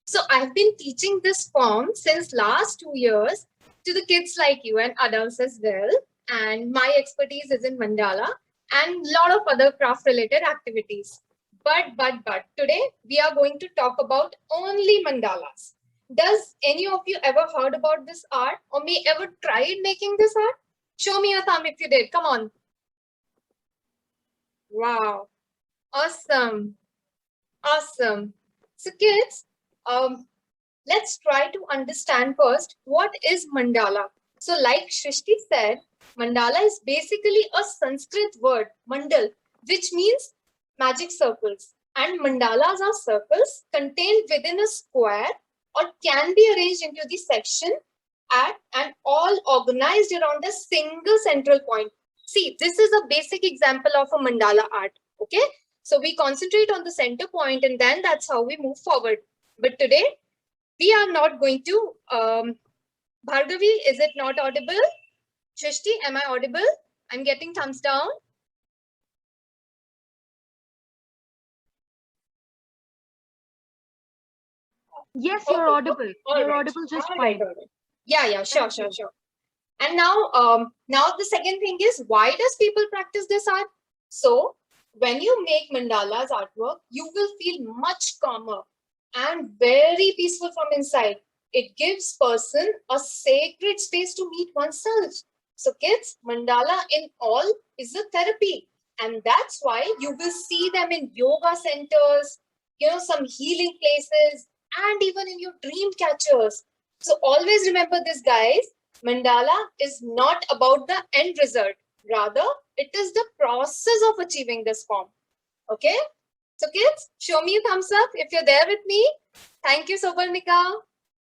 So I've been teaching this form since last 2 years to the kids like you and adults as well. And my expertise is in mandala and a lot of other craft related activities. But today we are going to talk about only mandalas. Does any of you ever heard about this art or may ever tried making this art? Show me your thumb if you did. Come on. Wow. Awesome. Awesome. So kids, let's try to understand first what is mandala. So like Shrishti said, mandala is basically a Sanskrit word, mandal, which means magic circles. And mandalas are circles contained within a square or can be arranged into the section at and all organized around a single central point. See, this is a basic example of a mandala art. Okay, so we concentrate on the center point and then that's how we move forward. But today we are not going to. Bhargavi, is it not audible? Shrishti, am I audible? I'm getting thumbs down. Yes, you're Okay. audible. All You're right. audible just All right. fine. All right. Yeah, sure, Thank sure, you. sure. And now the second thing is, why does people practice this art? So when you make mandalas artwork, you will feel much calmer and very peaceful from inside. It gives person a sacred space to meet oneself. So kids, mandala in all is a therapy. And that's why you will see them in yoga centers, some healing places, and even in your dream catchers. So always remember this, guys. Mandala is not about the end result. Rather, it is the process of achieving this form. Okay? So kids, show me a thumbs up if you're there with me. Thank you, Sobarnika.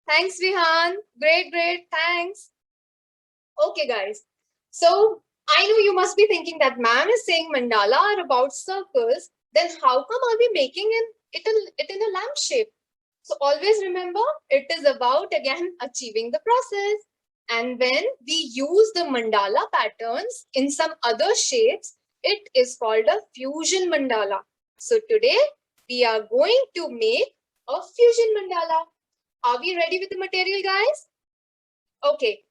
Thanks, Vihan. Great. Thanks. Okay, guys. So I know you must be thinking that ma'am is saying mandala are about circles. Then how come are we making it in a lamp shape? So always remember, it is about again achieving the process. And when we use the mandala patterns in some other shapes, it is called a fusion mandala. So today we are going to make a fusion mandala. Are we ready with the material, guys? Okay,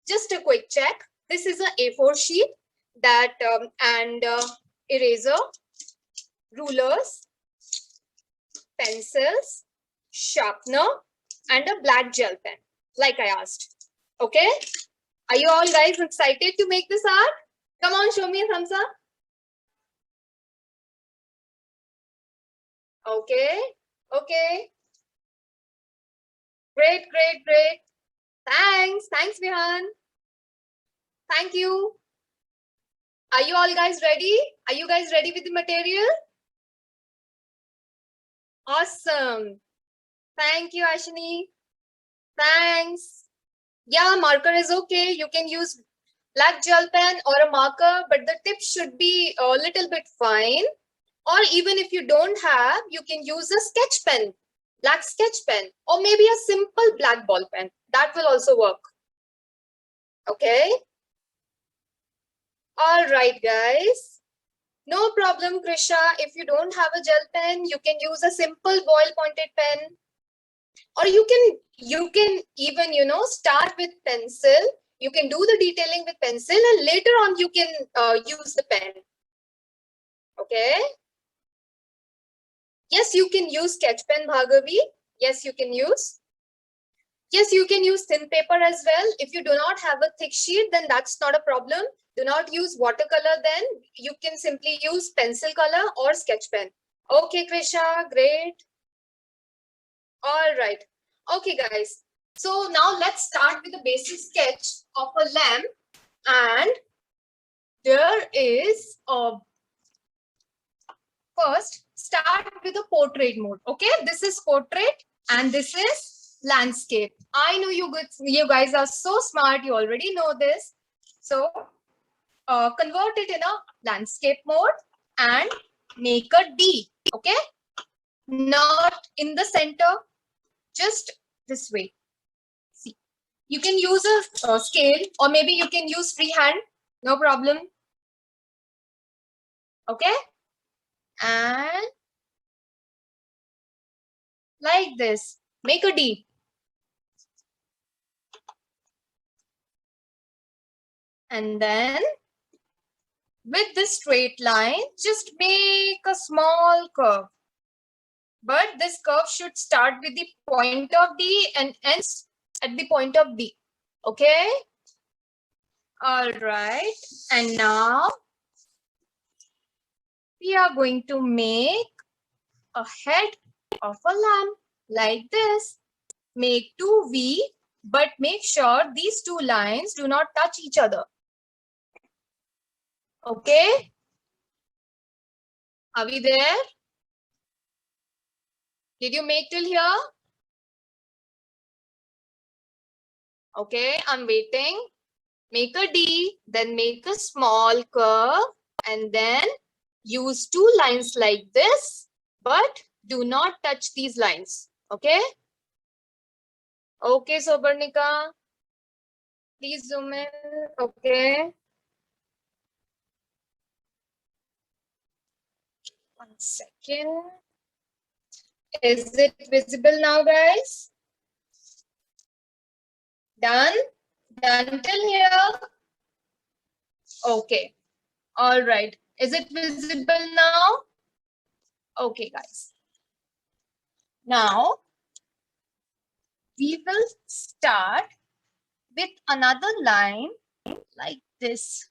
just a quick check. This is a A4 sheet that and eraser, rulers, pencils, sharpener, and a black gel pen, like I asked. Okay? Are you all guys excited to make this art? Come on, show me a thumbs up. Okay. Great. Thanks, Vihan. Thank you. Are you all guys ready? Are you guys ready with the material? Awesome. Thank you, Ashini. Thanks. Yeah, marker is okay. You can use black gel pen or a marker, but the tip should be a little bit fine. Or even if you don't have, you can use a sketch pen, black sketch pen, or maybe a simple black ball pen. That will also work. Okay. All right, guys. No problem, Krisha. If you don't have a gel pen, you can use a simple ball pointed pen. Or you can even, start with pencil. You can do the detailing with pencil and later on you can use the pen. Okay. Yes, you can use sketch pen, Bhargavi. Yes, you can use. Yes, you can use thin paper as well. If you do not have a thick sheet, then that's not a problem. Do not use watercolor then. You can simply use pencil color or sketch pen. Okay, Krisha, great. All right. Okay, guys. So now let's start with a basic sketch of a lamp. And there is first start with a portrait mode. Okay, this is portrait and this is landscape. I know you guys are so smart. You already know this. So convert it in a landscape mode and make a D. Okay, not in the center, just this way. See, you can use a scale or maybe you can use freehand. No problem. Okay, and like this. Make a D. And then with this straight line, just make a small curve. But this curve should start with the point of D and ends at the point of D. Okay? All right. And now we are going to make a head of a lamp like this. Make two V, but make sure these two lines do not touch each other. Okay? Are we there? Did you make till here? Okay, I'm waiting. Make a D, then make a small curve, and then use two lines like this, but do not touch these lines. Okay? Okay, Sobarnika. Please zoom in. Okay. One second. Is it visible now, guys? Done? Done till here? Okay. All right. Is it visible now? Okay, guys. Now, we will start with another line like this.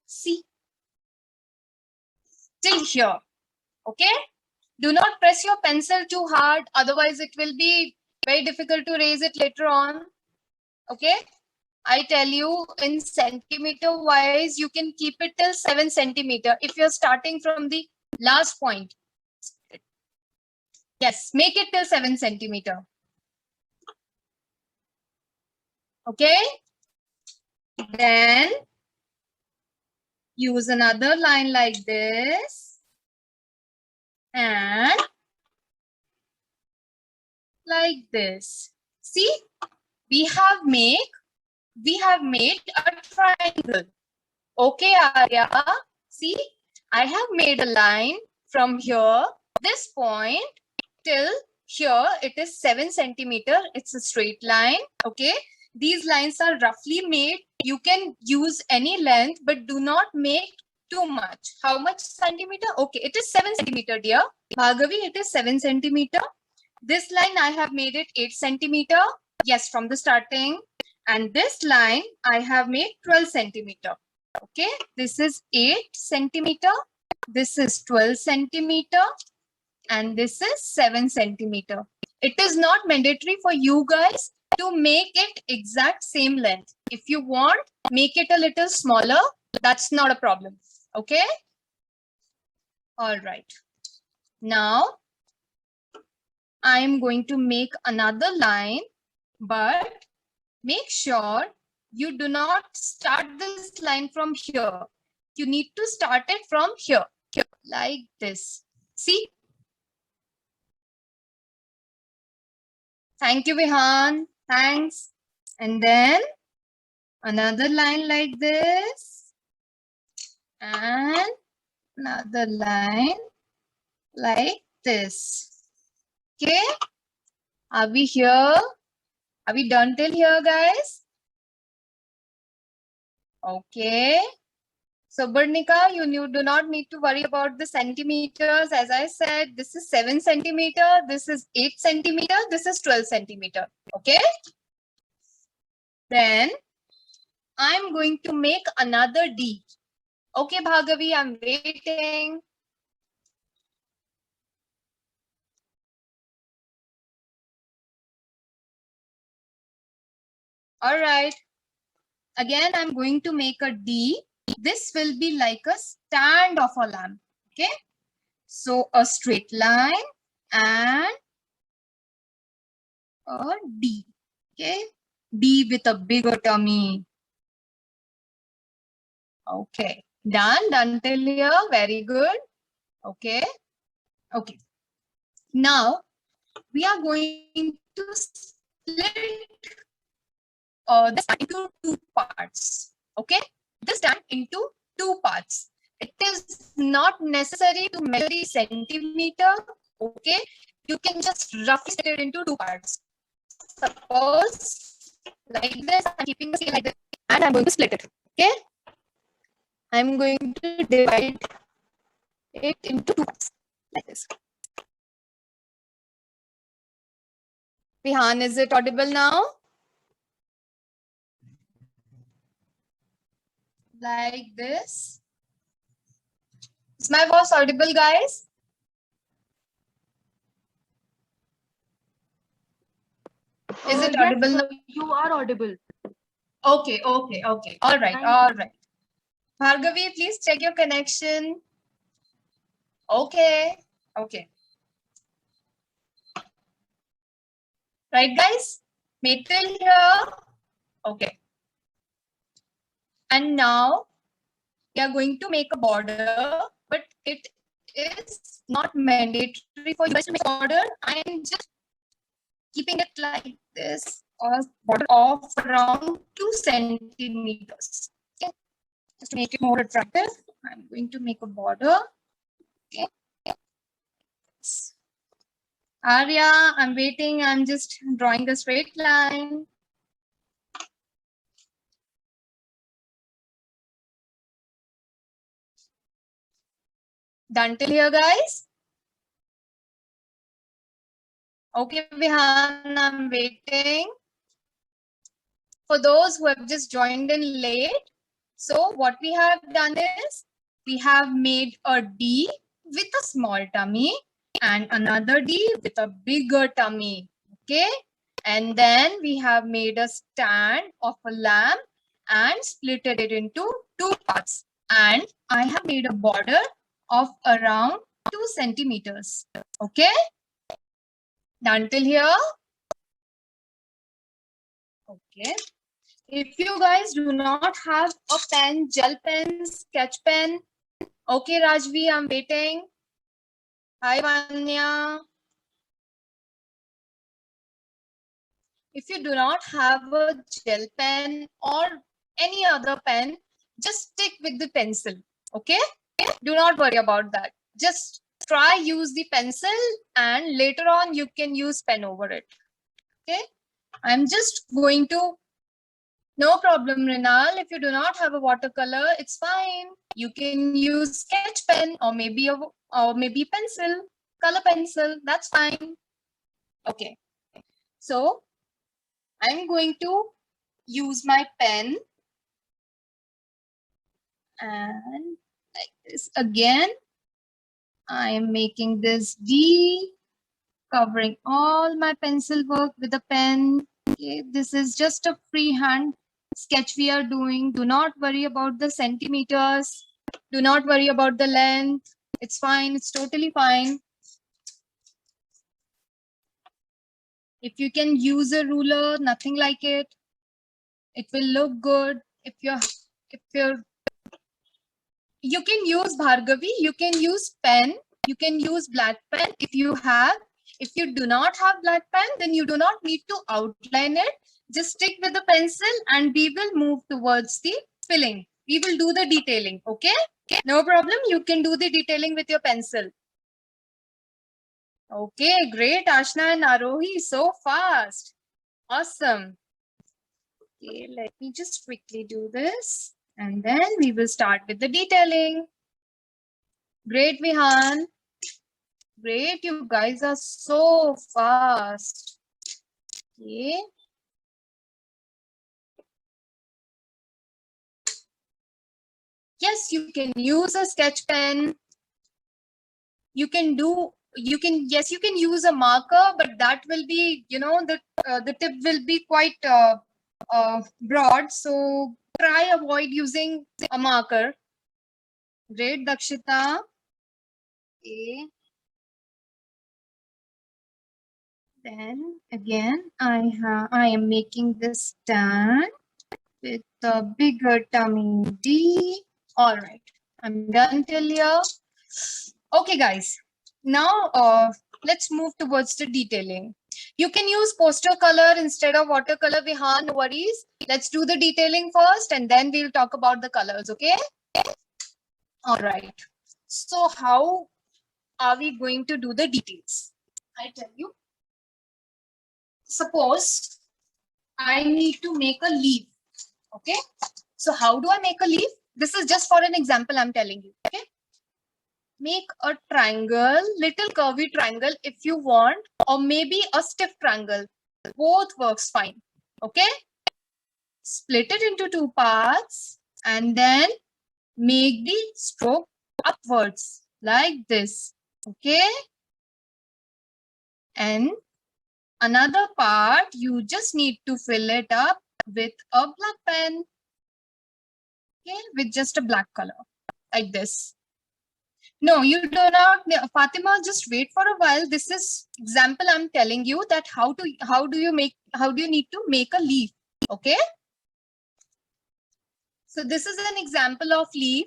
See? Till here. Okay? Do not press your pencil too hard. Otherwise, it will be very difficult to raise it later on. Okay? I tell you, in centimeter wise, you can keep it till 7 centimeter if you're starting from the last point. Yes, make it till 7 centimeter. Okay? Then use another line like this and like this. See, we have made a triangle. Okay, Arya. See, I have made a line from here, this point till here. It is 7 centimeter. It's a straight line. Okay. These lines are roughly made. You can use any length, but do not make too much. How much centimeter? Okay, it is 7 centimeter, dear. Bhargavi, it is 7 centimeter. This line, I have made it 8 centimeter. Yes, from the starting. And this line, I have made 12 centimeter. Okay, this is 8 centimeter. This is 12 centimeter. And this is 7 centimeter. It is not mandatory for you guys to make it exact same length. If you want, make it a little smaller. That's not a problem. Okay. All right. Now, I am going to make another line, but make sure you do not start this line from here. You need to start it from here, like this. See? Thank you, Vihan. Thanks. And then another line like this. And another line like this. Okay? Are we here? Are we done till here, guys? Okay. So, Bernika, you do not need to worry about the centimeters. As I said, this is 7 centimeter, this is 8 centimeter, this is 12 centimeter. Okay. Then I'm going to make another D. Okay, Bhargavi, I'm waiting. All right. Again, I'm going to make a D. This will be like a stand of a lamp. Okay. So a straight line and a D. Okay. D with a bigger tummy. Okay. Done till here. Very good. Okay. Okay. Now we are going to split this into two parts. Okay. This time into two parts. It is not necessary to measure the centimeter. Okay. you can just roughly split it into two parts. Suppose like this, I'm keeping the scale like this, and I'm going to split it. Okay, I'm going to divide it into two parts like this. Vihan, is it audible now? Like this. Is my voice audible, guys? Is it Yes, audible now? you are audible. Okay. All right. Thank All right. Bhargavi, please check your connection. Okay. Right, guys? Made till here. Okay. And now we are going to make a border, but it is not mandatory for you guys to make a border. I am just keeping it like this, or border of around 2 centimeters. Okay. Just to make it more attractive, I'm going to make a border. Okay. Arya, I'm waiting. I'm just drawing a straight line. Done till here, guys? Okay, Vihan, I'm waiting. For those who have just joined in late, so what we have done is we have made a D with a small tummy and another D with a bigger tummy. Okay. And then we have made a stand of a lamp and split it into two parts. And I have made a border of around 2 centimeters. Okay. Done till here? Okay. If you guys do not have a pen, gel pen, sketch pen, okay, Rajvi, I'm waiting. Hi, Vanya. If you do not have a gel pen or any other pen, just stick with the pencil, okay? Do not worry about that. Just try use the pencil and later on you can use pen over it, okay? I'm just going to, no problem, Rinal. If you do not have a watercolor, it's fine. You can use sketch pen or maybe pencil, color pencil. That's fine. Okay. So I'm going to use my pen and like this again. I am making this D, covering all my pencil work with a pen. Okay, this is just a freehand sketch we are doing. Do not worry about the centimeters. Do not worry about the length. It's fine. It's totally fine. If you can use a ruler, nothing like it. It will look good. If you're you can use Bhargavi, you can use pen, you can use black pen if you have. If you do not have black pen, then you do not need to outline it. Just stick with the pencil and we will move towards the filling. We will do the detailing, okay? No problem, you can do the detailing with your pencil. Okay, great, Ashna and Arohi, so fast. Awesome. Okay, let me just quickly do this. And then we will start with the detailing. Great, Vihan. Great, you guys are so fast. Okay. Yes, you can use a sketch pen. You can use a marker, but that will be, the tip will be quite broad. So try avoid using a marker. Great, Dakshita. Okay. Then again, I am making this stand with the bigger tummy D. All right, I'm done till here. Okay, guys. Now let's move towards the detailing. You can use poster color instead of watercolor, Vihan, no worries. Let's do the detailing first and then we'll talk about the colors, okay? All right. So how are we going to do the details? I tell you. Suppose I need to make a leaf. Okay. So how do I make a leaf? This is just for an example I'm telling you. Okay. Make a triangle, little curvy triangle if you want, or maybe a stiff triangle. Both works fine. Okay. Split it into two parts and then make the stroke upwards like this. Okay. And another part, you just need to fill it up with a black pen. Okay, with just a black color like this. No, you do not, Fatima, just wait for a while. This is example I'm telling you that how do you need to make a leaf. Okay. So this is an example of leaf.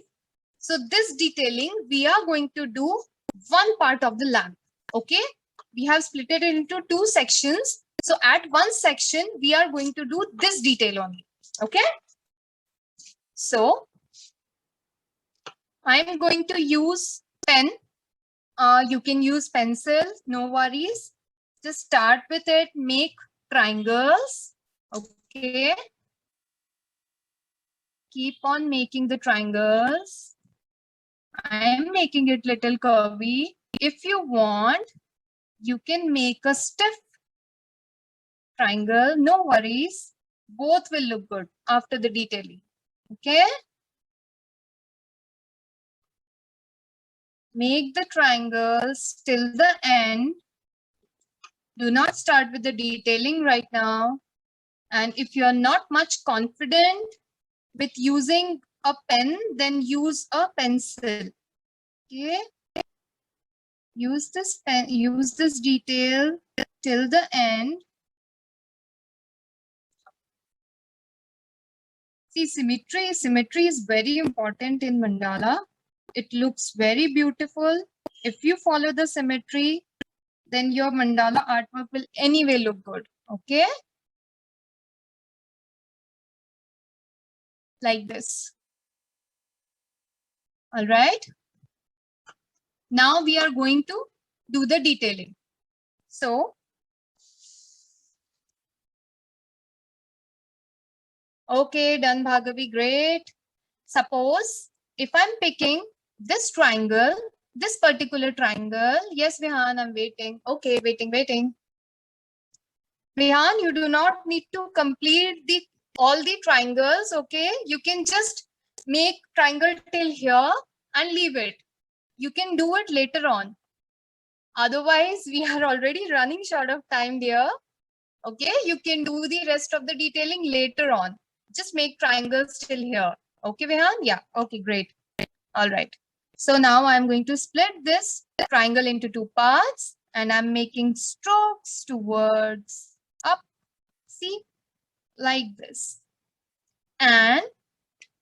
So this detailing, we are going to do one part of the lamp. Okay. We have split it into two sections. So at one section, we are going to do this detail only. Okay. So I'm going to use pen. You can use pencil, no worries. Just start with it, make triangles. Okay. Keep on making the triangles. I am making it little curvy. If you want, you can make a stiff triangle, no worries. Both will look good after the detailing. Okay. Make the triangles till the end. Do not start with the detailing right now. And if you're not much confident with using a pen, then use a pencil. Okay. Use this pen, use this detail till the end. See, symmetry. Symmetry is very important in mandala. It looks very beautiful. If you follow the symmetry, then your mandala artwork will anyway look good. Okay. Like this. All right. Now we are going to do the detailing. So, okay, done, Bhargavi, great. Suppose if I'm picking this triangle, this particular triangle. Yes, Vihan, I'm waiting. Okay, waiting. Vihan, you do not need to complete all the triangles. Okay, you can just make triangle till here and leave it. You can do it later on. Otherwise, we are already running short of time there. Okay, you can do the rest of the detailing later on. Just make triangles till here. Okay, Vihan? Yeah, okay, great. All right. So now I'm going to split this triangle into two parts and I'm making strokes towards up. See, like this. And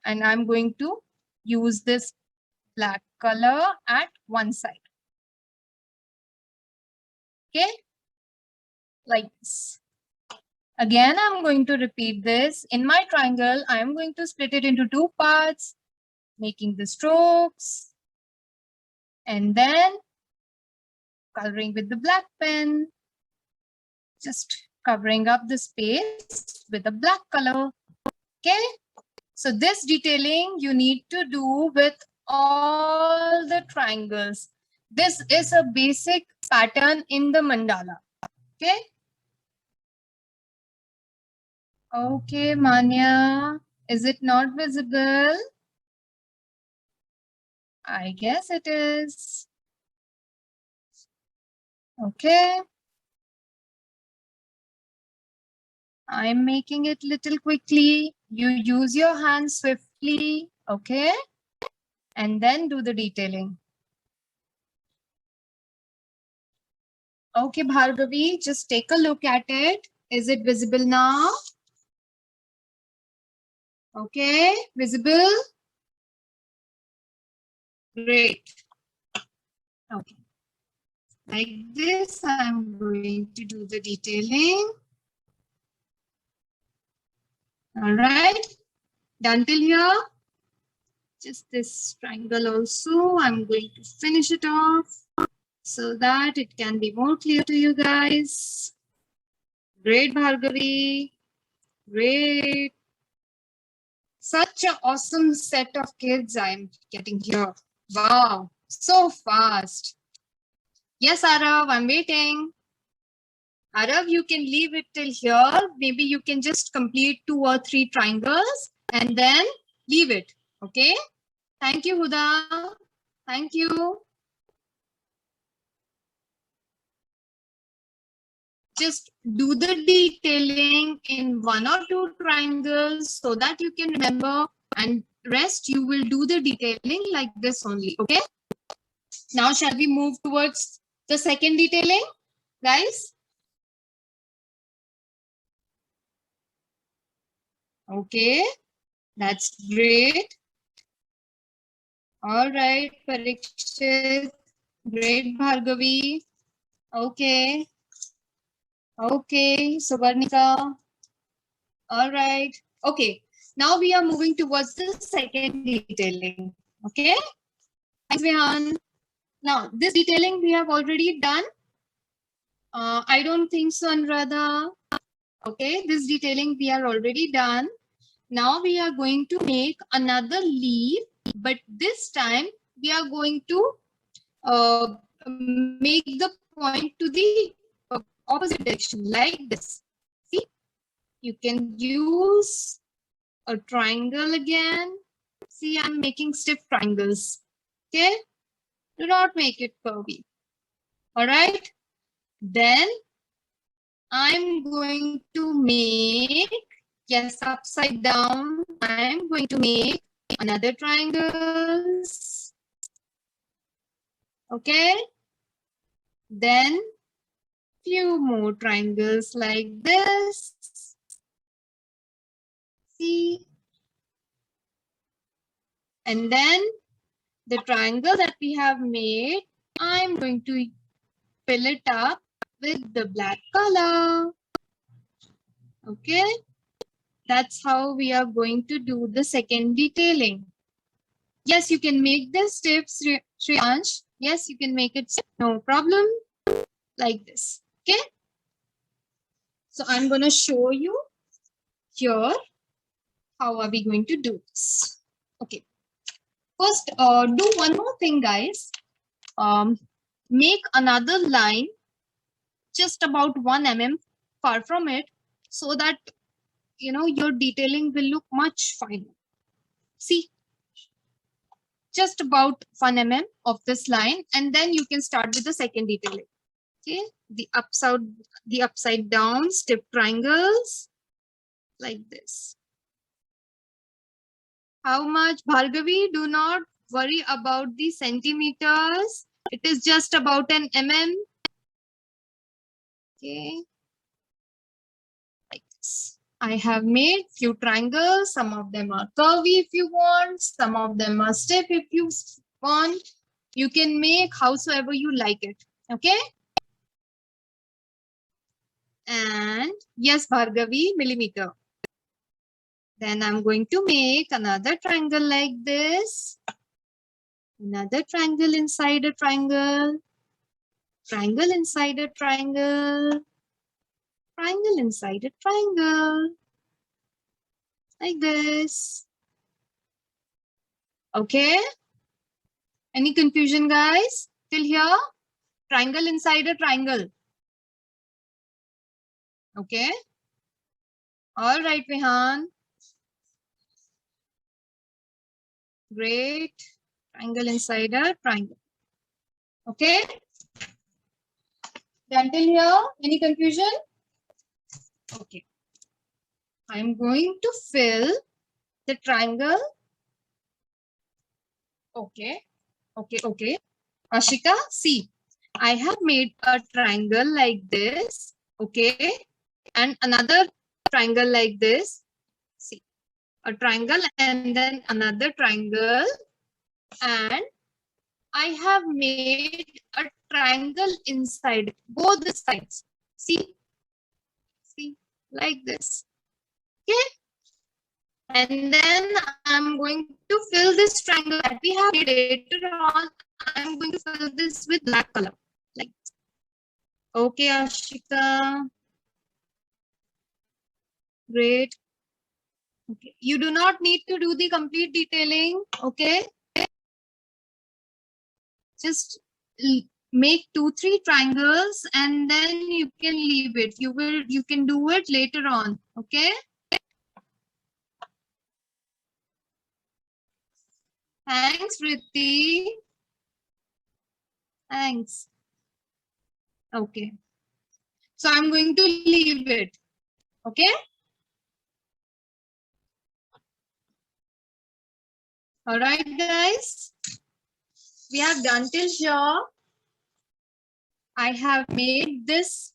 I'm going to use this black color at one side. Okay, like this. Again, I'm going to repeat this. In my triangle, I'm going to split it into two parts, making the strokes, and then coloring with the black pen, just covering up the space with a black color. Okay, so this detailing you need to do with all the triangles. This is a basic pattern in the mandala. Okay. Okay, Manya, is it not visible? I guess it is. Okay. I'm making it little quickly. You use your hands swiftly. Okay. And then do the detailing. Okay, Bhargavi, just take a look at it. Is it visible now? Okay, visible? Great. Okay. Like this, I'm going to do the detailing. All right. Done till here. Just this triangle also, I'm going to finish it off. so that it can be more clear to you guys. Great, Bhargavi. Great. Such an awesome set of kids I'm getting here. Wow, so fast. Yes, Arav, I'm waiting. Arav, you can leave it till here. Maybe you can just complete 2 or 3 triangles and then leave it. Okay? Thank you, Huda. Thank you. Just do the detailing in 1 or 2 triangles so that you can remember, and rest you will do the detailing like this only. Okay? Now shall we move towards the second detailing, guys? Okay, that's great. All right, Parikshit. Great, Bhargavi. Okay. Okay, Subarnika. All right. Okay. Now we are moving towards the second detailing. Okay. Thanks, Vihan. Now, this detailing we have already done. I don't think so, Anuradha. Okay, this detailing we are already done. Now we are going to make another leaf, but this time we are going to make the point to the opposite direction like this. See, you can use a triangle again. See, I'm making stiff triangles. Okay, do not make it curvy. All right, then I'm going to make, yes, upside down. I'm going to make another triangles. Okay, then few more triangles like this. See, and then the triangle that we have made, I'm going to fill it up with the black color. Okay, that's how we are going to do the second detailing. Yes, you can make this stiff, Shriyansh. Yes, you can make it stiff, no problem, like this. Okay, so I'm going to show you here how are we going to do this. Okay, first do one more thing, guys. Make another line just about 1 mm far from it, so that your detailing will look much finer. See, just about 1 mm of this line, and then you can start with the second detailing. Okay, the upside down stiff triangles like this. How much, Bhargavi? Do not worry about the centimeters. It is just about an mm. Okay, like this. I have made few triangles. Some of them are curvy if you want. Some of them are stiff if you want. You can make howsoever you like it. Okay. And yes, Bhargavi, millimeter. Then I'm going to make another triangle like this. Another triangle inside a triangle. Triangle inside a triangle. Triangle inside a triangle. Like this. Okay. Any confusion, guys? Till here? Triangle inside a triangle. Okay. All right, Vihan. Great. Triangle inside a triangle. Okay. Done till here? Any confusion? Okay. I'm going to fill the triangle. Okay. Okay. Okay. Ashika, see, I have made a triangle like this. Okay. And another triangle like this. See, a triangle and then another triangle. And I have made a triangle inside both the sides. See, like this. Okay. And then I'm going to fill this triangle that we have made later on. I'm going to fill this with black color. Okay, Ashika. Great. Okay. You do not need to do the complete detailing. Okay. Just make 2-3 triangles and then you can leave it. You can do it later on. Okay. Thanks, Ritti. Thanks. Okay. So I'm going to leave it. Okay. All right, guys. We have done till here. I have made this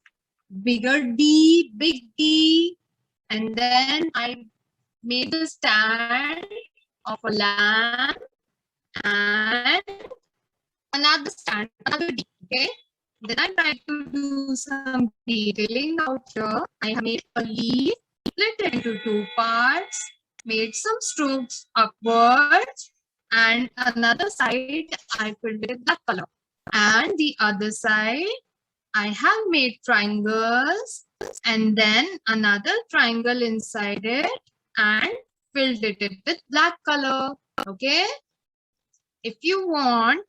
bigger D, big D, and then I made the stand of a lamp and another stand, another D. Okay. Then I tried to do some detailing out here. I have made a leaf, split it into 2 parts, made some strokes upwards, and another side I filled with black color. And the other side, I have made triangles and then another triangle inside it and filled it with black color. Okay. If you want,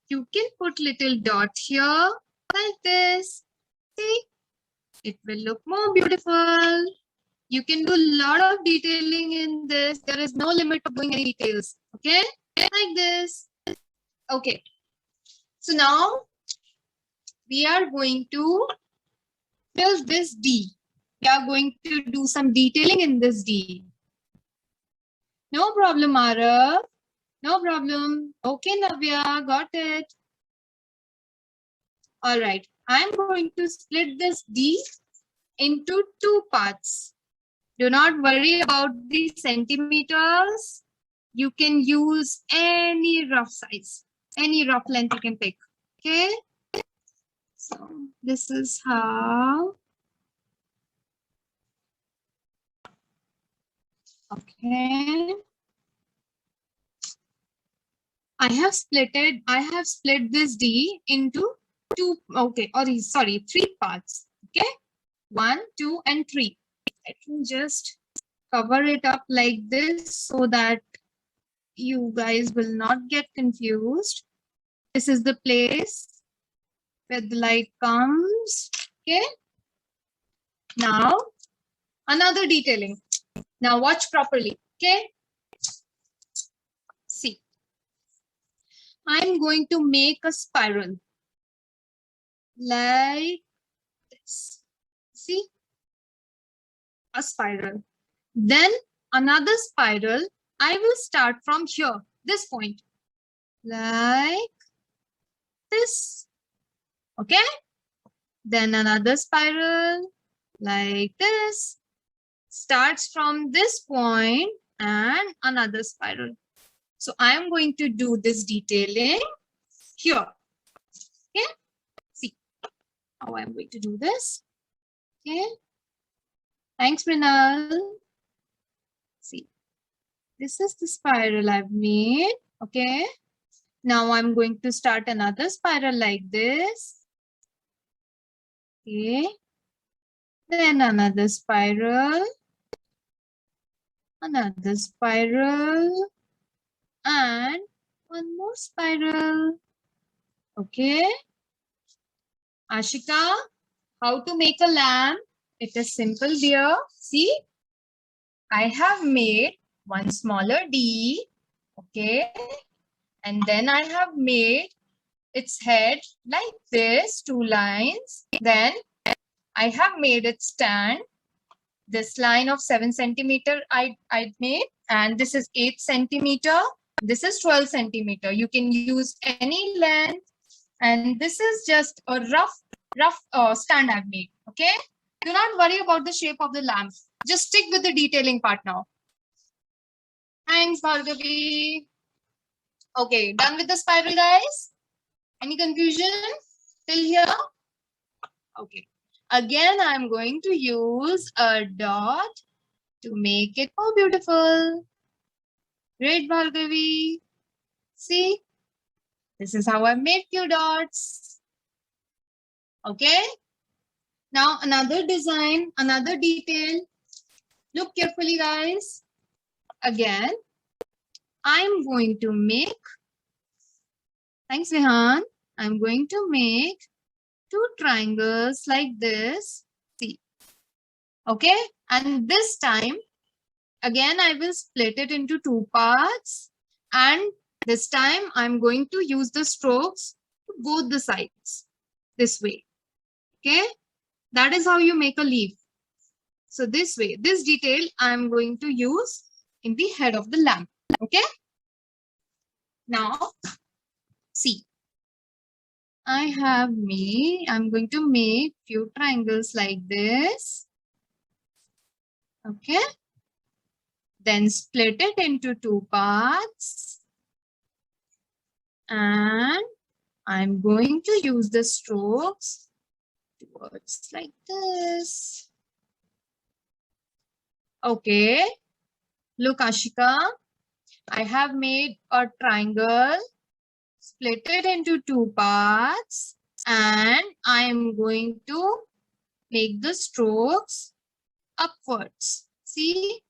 you can put little dot here like this. See, it will look more beautiful. You can do a lot of detailing in this. There is no limit of doing any details. Okay, like this. Okay. So now we are going to fill this D. We are going to do some detailing in this D. No problem, Arav. No problem. Okay, Navya, got it. All right. I'm going to split this D into 2 parts. Do not worry about the centimeters. You can use any rough size, any rough length you can pick. Okay. So this is how. Okay. I have split this D into 2, okay, or sorry, 3 parts. Okay. 1, 2, and 3. I can just cover it up like this so that you guys will not get confused. This is the place where the light comes. Okay. Now, another detailing. Now watch properly. Okay. See, I'm going to make a spiral like this. See, a spiral. Then another spiral. I will start from here, this point, like this. Okay. Then another spiral like this. Starts from this point and another spiral. So I am going to do this detailing here. Okay. See how I'm going to do this. Okay. Thanks, Mrinal. See, this is the spiral I've made. Okay. Now I'm going to start another spiral like this. Okay. Then another spiral. Another spiral. And one more spiral. Okay. Ashika, how to make a lamp? It is simple, dear. See, I have made one smaller D. Okay. And then I have made its head like this, 2 lines. Then I have made it stand. This line of 7 centimeter I made, and this is 8 centimeter. This is 12 centimeter. You can use any length, and this is just a rough stand I've made. Okay. Do not worry about the shape of the lamp. Just stick with the detailing part now. Thanks, Bhargavi. Okay, done with the spiral, guys. Any confusion till here? Okay. Again, I'm going to use a dot to make it more beautiful. Great, Bhargavi. See, this is how I made few dots. Okay. Now another design, another detail. Look carefully, guys. Again, I'm going to make, thanks Vihan, I'm going to make two triangles like this. See, okay? And this time, again, I will split it into two parts. And this time, I'm going to use the strokes to both the sides this way. Okay? That is how you make a leaf. So this way, this detail I'm going to use in the head of the lamp. Okay? Now, see. I'm going to make few triangles like this. Okay. Then split it into two parts. And I'm going to use the strokes towards like this. Okay. Look, Ashika, I have made a triangle, split it into two parts, and I am going to make the strokes upwards. See?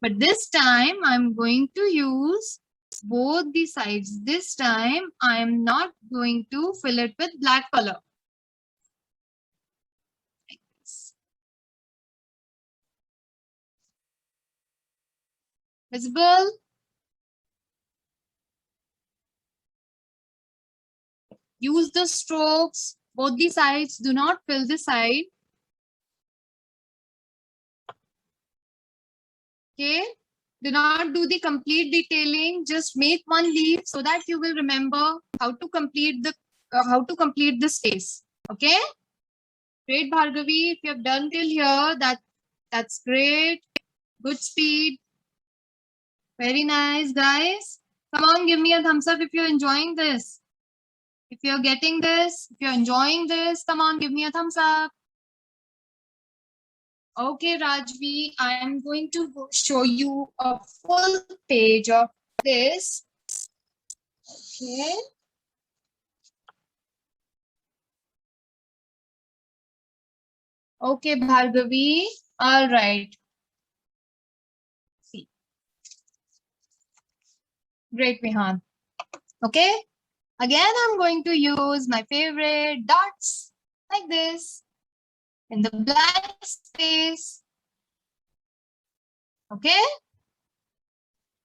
But this time I'm going to use both the sides. This time I am not going to fill it with black color. Like this. Visible? Use the strokes, both the sides. Do not fill the side. Okay. Do not do the complete detailing. Just make one leaf so that you will remember how to complete the space. Okay. Great, Bhargavi. If you have done till here, that's great. Good speed. Very nice, guys. Come on, give me a thumbs up if you're enjoying this. If you're getting this, if you're enjoying this, come on, give me a thumbs up. Okay, Rajvi, I am going to show you a full page of this. Okay. Okay, Bhargavi. All right. See. Great, Vihan. Okay. Again, I'm going to use my favorite dots like this in the blank space. Okay.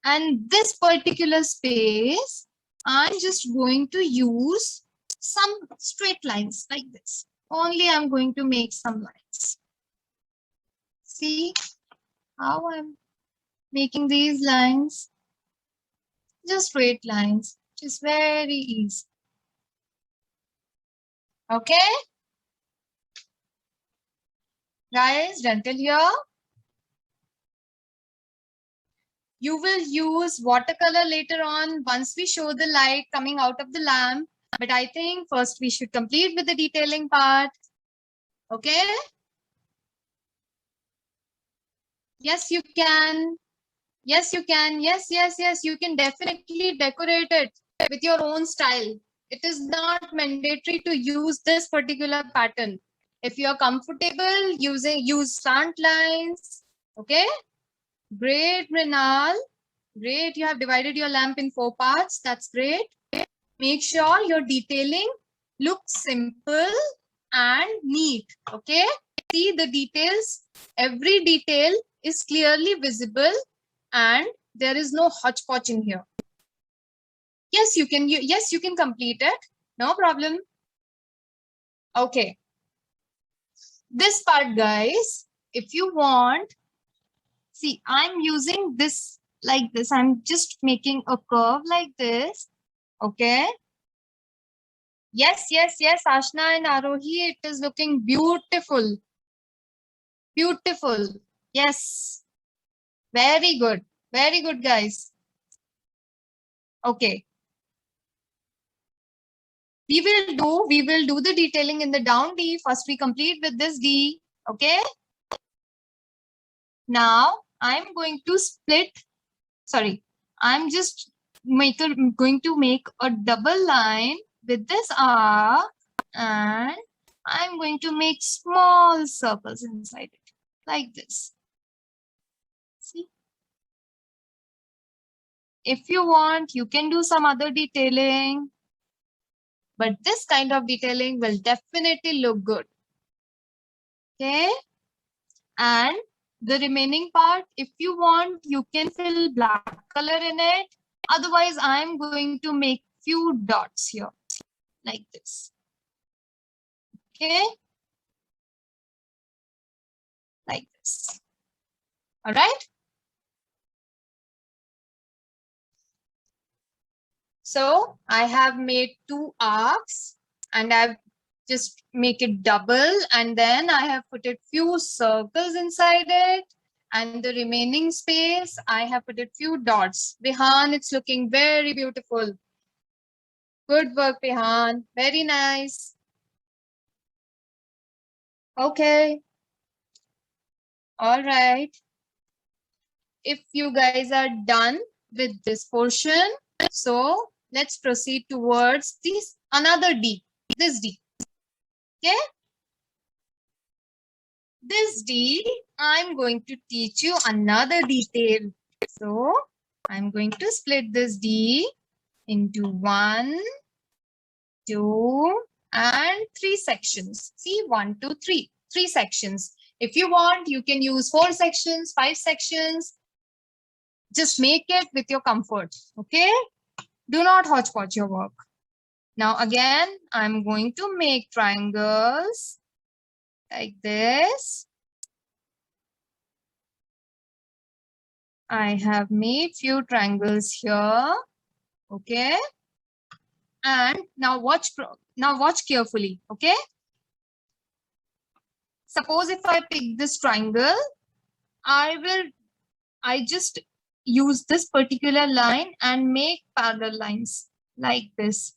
And this particular space, I'm just going to use some straight lines like this. Only I'm going to make some lines. See how I'm making these lines? Just straight lines, which is very easy. Okay? Guys, done till here? You will use watercolor later on once we show the light coming out of the lamp. But I think first we should complete with the detailing part. Okay? Yes, you can. Yes, you can. Yes, yes, yes. You can definitely decorate it with your own style. It is not mandatory to use this particular pattern. If you are comfortable use slant lines. Okay? Great, Mrinal. Great. You have divided your lamp in 4 parts. That's great. Make sure your detailing looks simple and neat. Okay? See the details. Every detail is clearly visible and there is no hodgepodge in here. Yes, you can complete it. No problem. Okay. This part, guys, if you want, see, I'm using this like this. I'm just making a curve like this. Okay. Yes, yes, yes, Ashna and Arohi, it is looking beautiful. Beautiful. Yes. Very good. Very good, guys. Okay. We will do the detailing in the down D. First, we complete with this D. Okay. Now, I'm going to split. Sorry, I'm just going to make a double line with this arc, and I'm going to make small circles inside it, like this. See? If you want, you can do some other detailing, but this kind of detailing will definitely look good. Okay? And the remaining part, if you want, you can fill black color in it. Otherwise, I'm going to make few dots here, like this. Okay? Like this. All right? So I have made 2 arcs and I've just make it double, and then I have put a few circles inside it, and the remaining space I have put a few dots. Bihan, it's looking very beautiful. Good work, Bihan. Very nice. Okay. All right. If you guys are done with this portion, so let's proceed towards this another D, this D. Okay. This D, I'm going to teach you another detail. So I'm going to split this D into 1, 2, and 3 sections. See, 1, 2, 3. 3 sections. If you want, you can use 4 sections, 5 sections. Just make it with your comfort. Okay? Do not hodgepodge your work. Now again, I'm going to make triangles like this. I have made few triangles here. Okay. And now watch carefully. Okay. Suppose if I pick this triangle, I just use this particular line and make parallel lines like this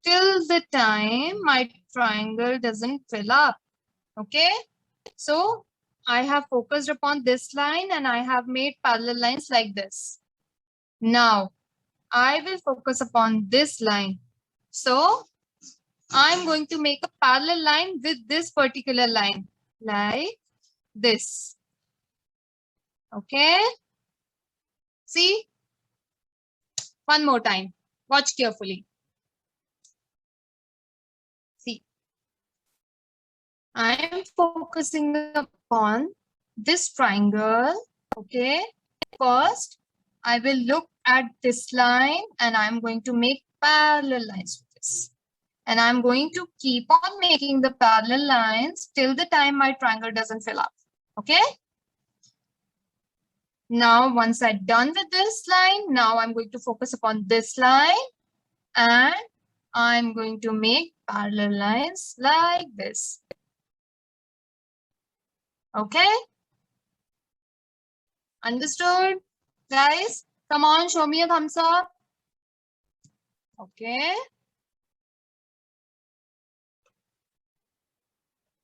till the time my triangle doesn't fill up. Okay. So I have focused upon this line and I have made parallel lines like this. Now I will focus upon this line. So I'm going to make a parallel line with this particular line like this. Okay. See, one more time. Watch carefully. See, I am focusing upon this triangle. Okay. First, I will look at this line and I'm going to make parallel lines with this. And I'm going to keep on making the parallel lines till the time my triangle doesn't fill up. Okay. Now, once I'm done with this line, now I'm going to focus upon this line and I'm going to make parallel lines like this. Okay. Understood? Guys, come on, show me a thumbs up. Okay.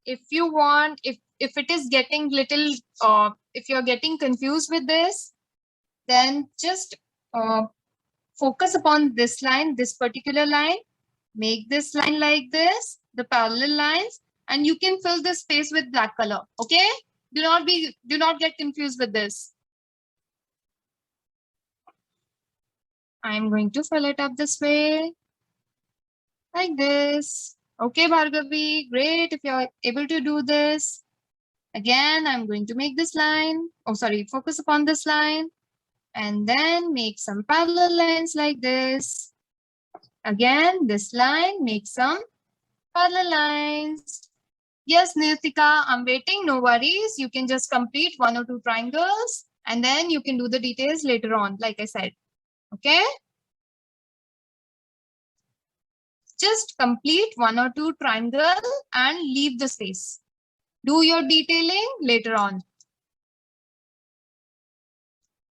If you want, if it is getting little, if you're getting confused with this, then just focus upon this line, this particular line, make this line like this, the parallel lines, and you can fill this space with black color. Okay. Do not get confused with this. I'm going to fill it up this way, like this. Okay, Bhargavi, great if you're able to do this. Again, I'm going to make this line. Oh, sorry, focus upon this line. And then make some parallel lines like this. Again, this line, make some parallel lines. Yes, Nirtika, I'm waiting. No worries. You can just complete 1 or 2 triangles and then you can do the details later on, like I said. Okay. Just complete 1 or 2 triangles and leave the space. Do your detailing later on.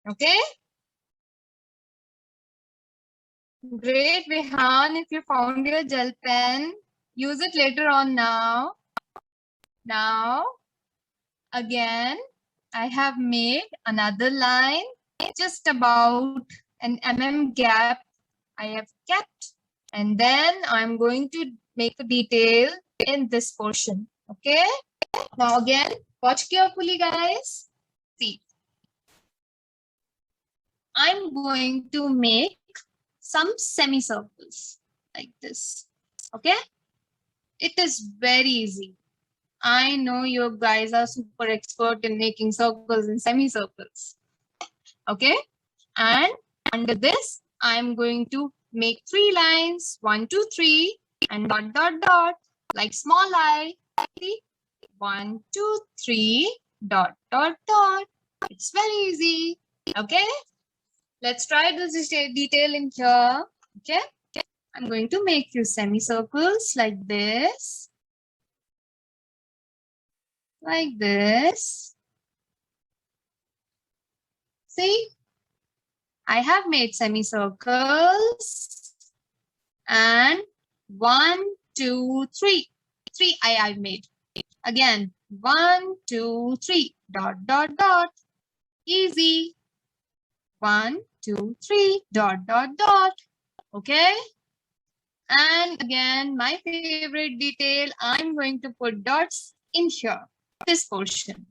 Okay. Great, Rehan. If you found your gel pen, use it later on now. Now, again, I have made another line just about an gap I have kept. And then I'm going to make a detail in this portion. Okay. Now again, watch carefully, guys. See, I'm going to make some semicircles like this. Okay. It is very easy. I know you guys are super expert in making circles and semicircles. Okay. And under this, I'm going to make 3 lines, 1, 2, 3, and dot, dot, dot, like small I. See? 1, 2, 3, dot, dot, dot. It's very easy. Okay. Let's try this detail in here. Okay. I'm going to make few semicircles like this. Like this. See? I have made semicircles. And 1, 2, 3. 3 I've made. Again, 1, 2, 3. Dot, dot, dot. Easy. 1, 2, 3. Dot, dot, dot. Okay. And again, my favorite detail, I'm going to put dots in here, this portion.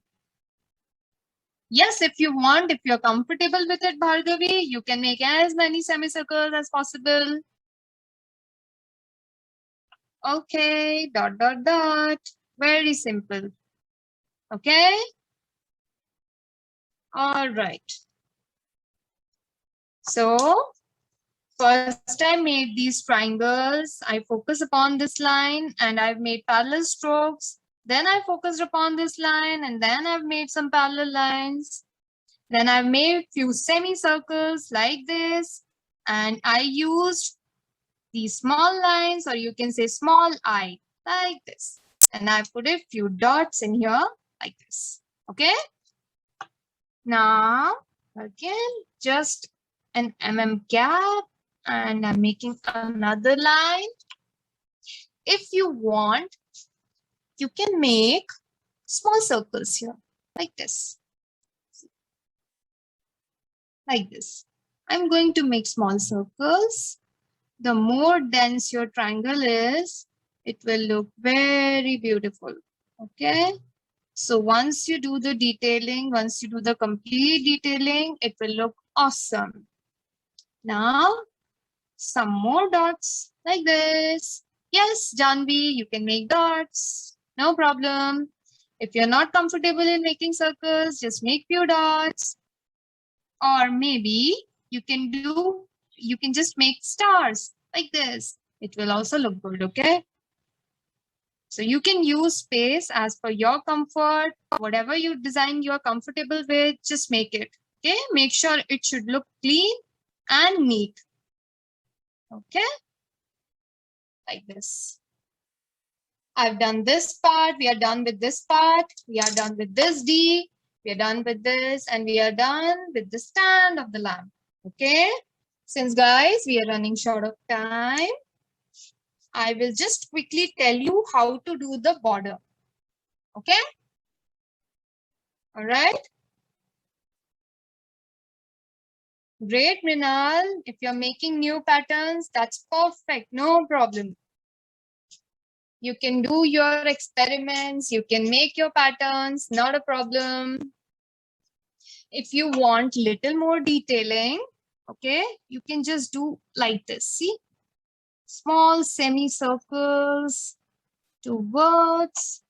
Yes, if you want, if you're comfortable with it, Bhargavi, you can make as many semicircles as possible. Okay, dot, dot, dot. Very simple. Okay. All right. So first I made these triangles. I focus upon this line and I've made parallel strokes. Then I focused upon this line and then I've made some parallel lines. Then I've made few semicircles like this. And I used these small lines, or you can say small I, like this. And I put a few dots in here like this. Okay. Now, again, just an gap. And I'm making another line. If you want, you can make small circles here, like this. Like this. I'm going to make small circles. The more dense your triangle is, it will look very beautiful. Okay. So once you do the detailing, once you do the complete detailing, it will look awesome. Now, some more dots like this. Yes, Janvi, you can make dots. No problem. If you're not comfortable in making circles, just make few dots. Or maybe you can just make stars like this. It will also look good, okay? So you can use space as per your comfort. Whatever you design you're comfortable with, just make it. Okay, make sure it should look clean and neat. Okay, like this. I've done this part. We are done with this part. We are done with this D. We are done with this, and we are done with the stand of the lamp. Okay, since guys, we are running short of time, I will just quickly tell you how to do the border. Okay. All right. Great, Mrinal. If you're making new patterns, that's perfect. No problem. You can do your experiments. You can make your patterns. Not a problem. If you want little more detailing, okay, you can just do like this. See? Small semicircles towards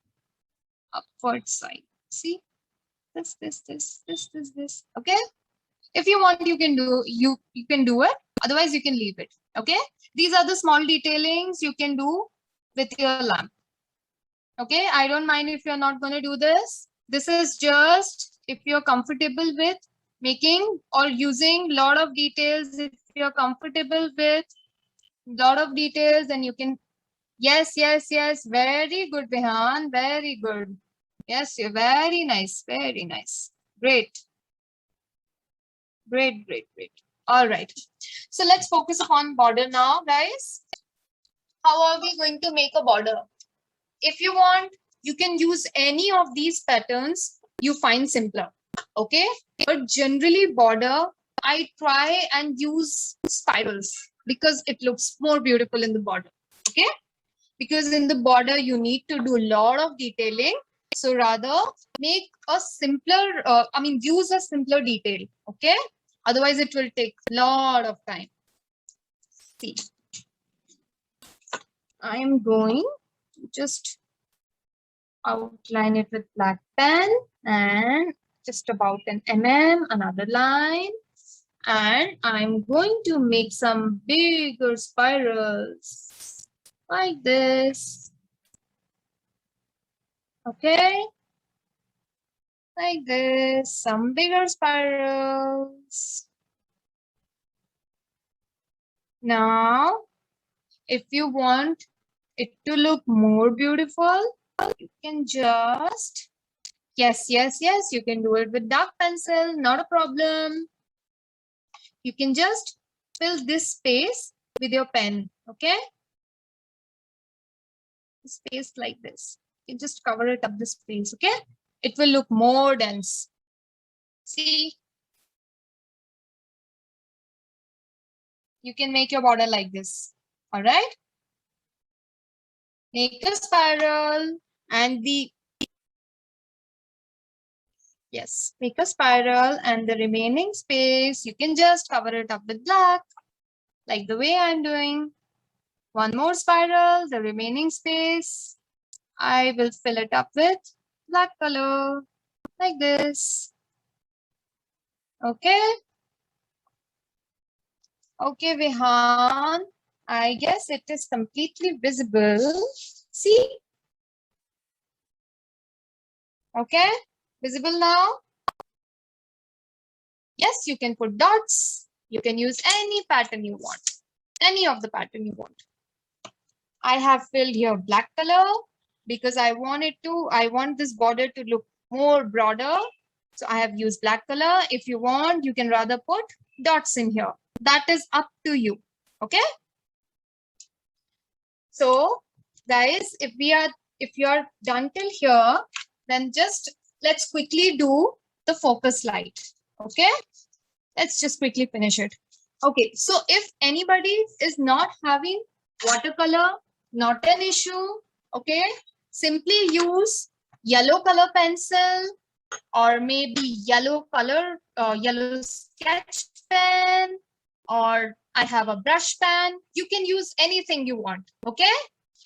upward side. See? This. Okay? If you want, you can do it. Otherwise, you can leave it. Okay? These are the small detailings you can do with your lamp. Okay? I don't mind if you're not going to do this. This is just if you're comfortable with making or using a lot of details. If you're comfortable with a lot of details, then you can. Yes. Very good, Behan. Very good. Yes, you're very nice. Very nice. Great. Great. All right. So let's focus upon border now, guys. How are we going to make a border? If you want, you can use any of these patterns you find simpler. Okay. But generally border, I try and use spirals because it looks more beautiful in the border. Okay. because in the border you need to do a lot of detailing. So rather make a simpler, use a simpler detail. Okay. Otherwise it will take a lot of time. See, I am going to just outline it with black pen and just about an another line. And I'm going to make some bigger spirals like this. Okay. Like this, some bigger spirals. Now, if you want it to look more beautiful, you can just, yes, you can do it with dark pencil, not a problem. You can just fill this space with your pen, okay? Space like this. You can just cover it up the space, okay? It will look more dense. See? You can make your border like this, all right? Make a spiral and make a spiral and the remaining space, you can just cover it up with black, like the way I'm doing. One more spiral, the remaining space, I will fill it up with black color, like this. Okay. Okay, Vihan, I guess it is completely visible. See? Okay, visible now? Yes, you can put dots. You can use any pattern you want. Any of the pattern you want. I have filled here black color because I want this border to look more broader. So I have used black color. If you want, you can rather put dots in here. That is up to you. Okay. So guys, if you're done till here, then just let's quickly do the focus light. Okay. Let's just quickly finish it. Okay. So if anybody is not having watercolor, not an issue. Okay. Simply use yellow color pencil or maybe yellow sketch pen, or I have a brush pen. You can use anything you want. Okay.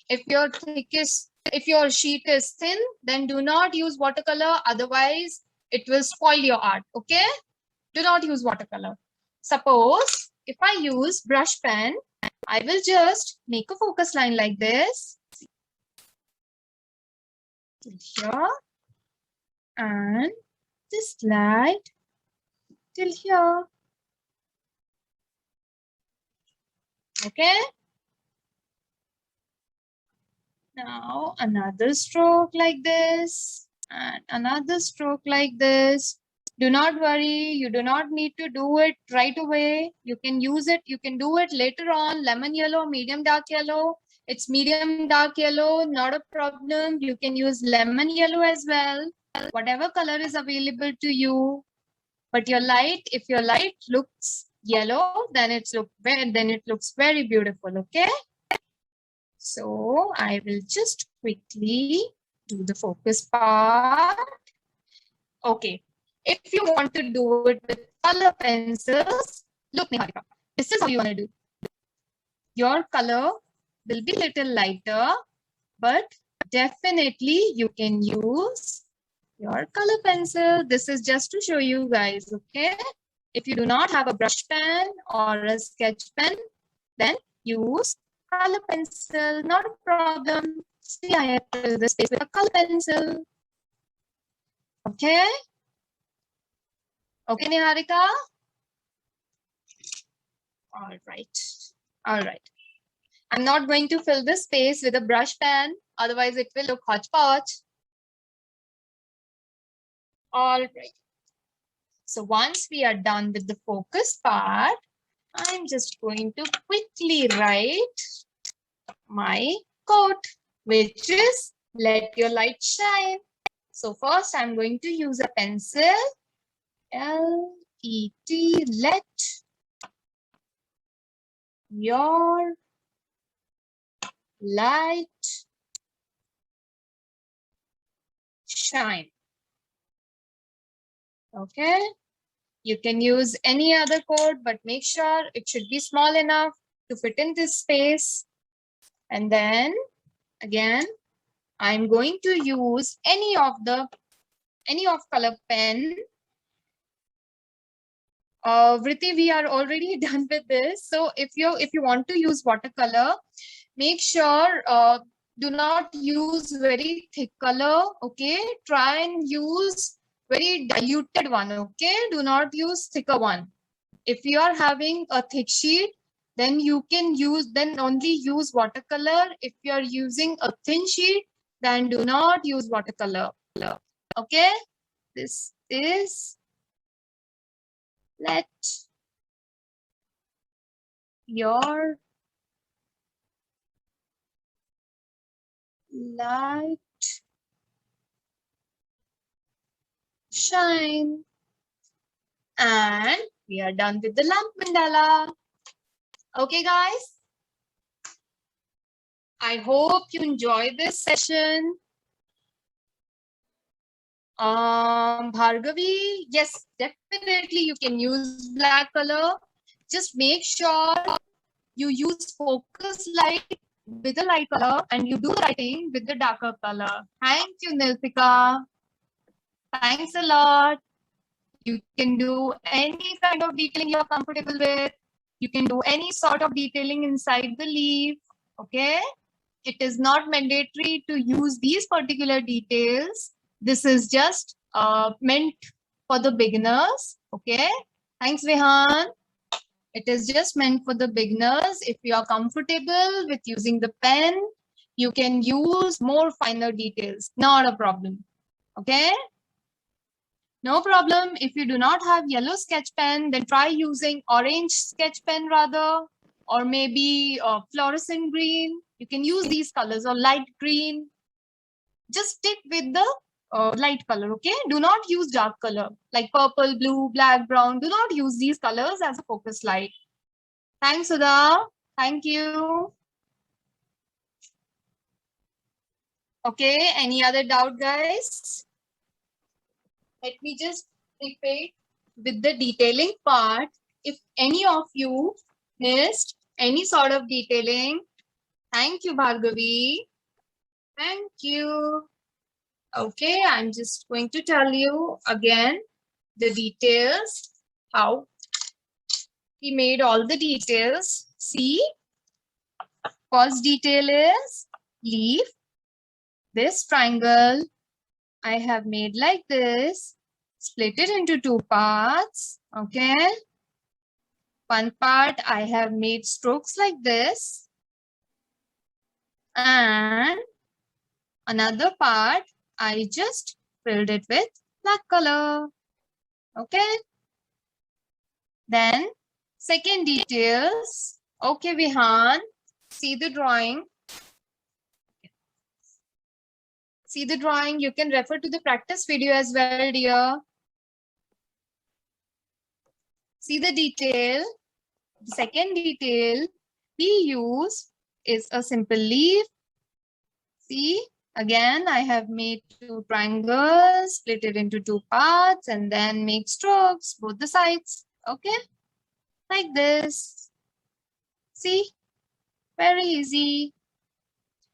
If your sheet is thin, then do not use watercolor. Otherwise, it will spoil your art. Okay. Do not use watercolor. Suppose if I use brush pen, I will just make a focus line like this. Here. And this slide till here. Okay. Now another stroke like this and another stroke like this. Do not worry. You do not need to do it right away. You can use it. You can do it later on. Lemon yellow, medium dark yellow. It's medium dark yellow, not a problem. You can use lemon yellow as well. Whatever color is available to you. But if your light looks yellow, then it looks very beautiful. Okay. So I will just quickly do the focus part. Okay. If you want to do it with color pencils, look, Niharika, this is how you want to do. Your color will be a little lighter, but definitely you can use your color pencil. This is just to show you guys, okay? If you do not have a brush pen or a sketch pen, then use color pencil, not a problem. See, I have filled the space with a color pencil. Okay? Okay, Niharika? All right. All right. I'm not going to fill this space with a brush pen, otherwise it will look hodgepodge. All right. So once we are done with the focus part, I'm just going to quickly write my quote, which is let your light shine. So first I'm going to use a pencil, L-E-T, let your light shine. Okay. You can use any other code, but make sure it should be small enough to fit in this space. And then again, I'm going to use any of color pen. Vritti, we are already done with this. So if you want to use watercolor, make sure do not use very thick color. Okay, try and use very diluted one. Okay, do not use thicker one. If you are having a thick sheet, then you can only use watercolor. If you are using a thin sheet, then do not use watercolor. Okay, this is let your light shine. And we are done with the lamp mandala. Okay, guys. I hope you enjoyed this session. Bhargavi, yes, definitely you can use black color. Just make sure you use focus light with the light color and you do writing with the darker color. Thank you, Nilpika. Thanks a lot. You can do any kind of detailing you're comfortable with. You can do any sort of detailing inside the leaf. Okay. It is not mandatory to use these particular details. This is just meant for the beginners. Okay. Thanks, Vihan. It is just meant for the beginners. If you are comfortable with using the pen, you can use more finer details. Not a problem. Okay. No problem. If you do not have yellow sketch pen, then try using orange sketch pen rather, or maybe fluorescent green. You can use these colors or light green. Just stick with the light color, okay? Do not use dark color like purple, blue, black, brown. Do not use these colors as a focus light. Thanks, Sudha. Thank you. Okay, any other doubt, guys? Let me just repeat with the detailing part. If any of you missed any sort of detailing, thank you, Bhargavi. Thank you. Okay, I'm just going to tell you again the details, how he made all the details. See, first detail is leaf. This triangle I have made like this, split it into two parts. Okay. One part I have made strokes like this. And another part I just filled it with black color. Okay. Then second details. Okay, Vihan, see the drawing. See the drawing. You can refer to the practice video as well, dear. See the detail. The second detail we use is a simple leaf. See, again, I have made two triangles, split it into two parts, and then make strokes both the sides. Okay, like this. See, very easy.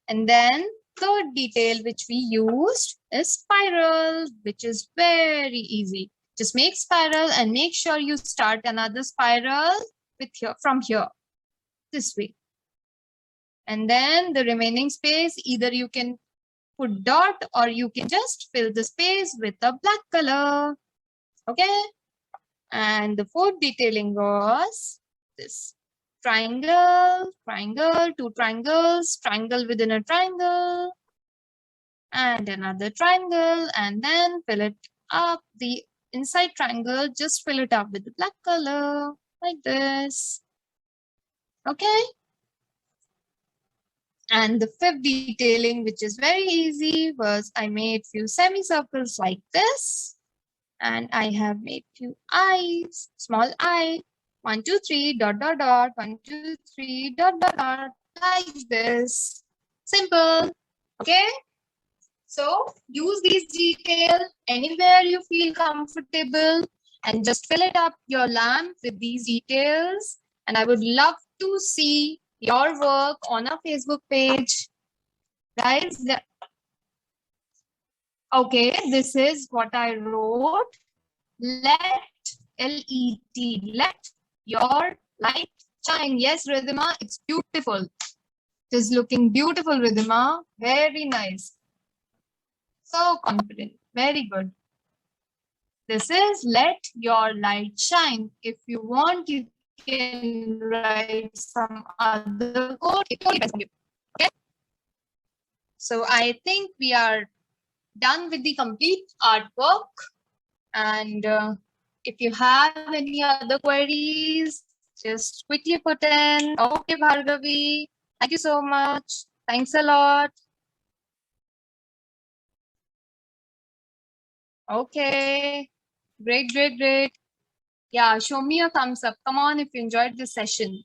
And then third detail which we used is spiral, which is very easy. Just make spiral and make sure you start another spiral with from here, this way. And then the remaining space, either you can put dot or you can just fill the space with a black color. Okay. And the fourth detailing was this triangle, triangle, two triangles, triangle within a triangle, and another triangle, and then fill it up. The inside triangle, just fill it up with the black color, like this. Okay. And the fifth detailing, which is very easy, was I made few semicircles like this. And I have made few eyes, small eye, 1, 2, 3, dot, dot, dot, 1, 2, 3, dot, dot, dot, like this. Simple. Okay. So use these details anywhere you feel comfortable and just fill it up your lamp with these details. And I would love to see your work on our Facebook page. Guys, okay, this is what I wrote. Let, L-E-T, let your light shine. Yes, Ridhima, it's beautiful. It is looking beautiful, Ridhima. Very nice. So confident. Very good. This is let your light shine. If you want, you can write some other code. It totally depends on you. Okay. So I think we are done with the complete artwork. And if you have any other queries, just quickly put in. Okay, Bhargavi. Thank you so much. Thanks a lot. Okay. Great, great, great. Yeah, show me a thumbs up. Come on if you enjoyed this session.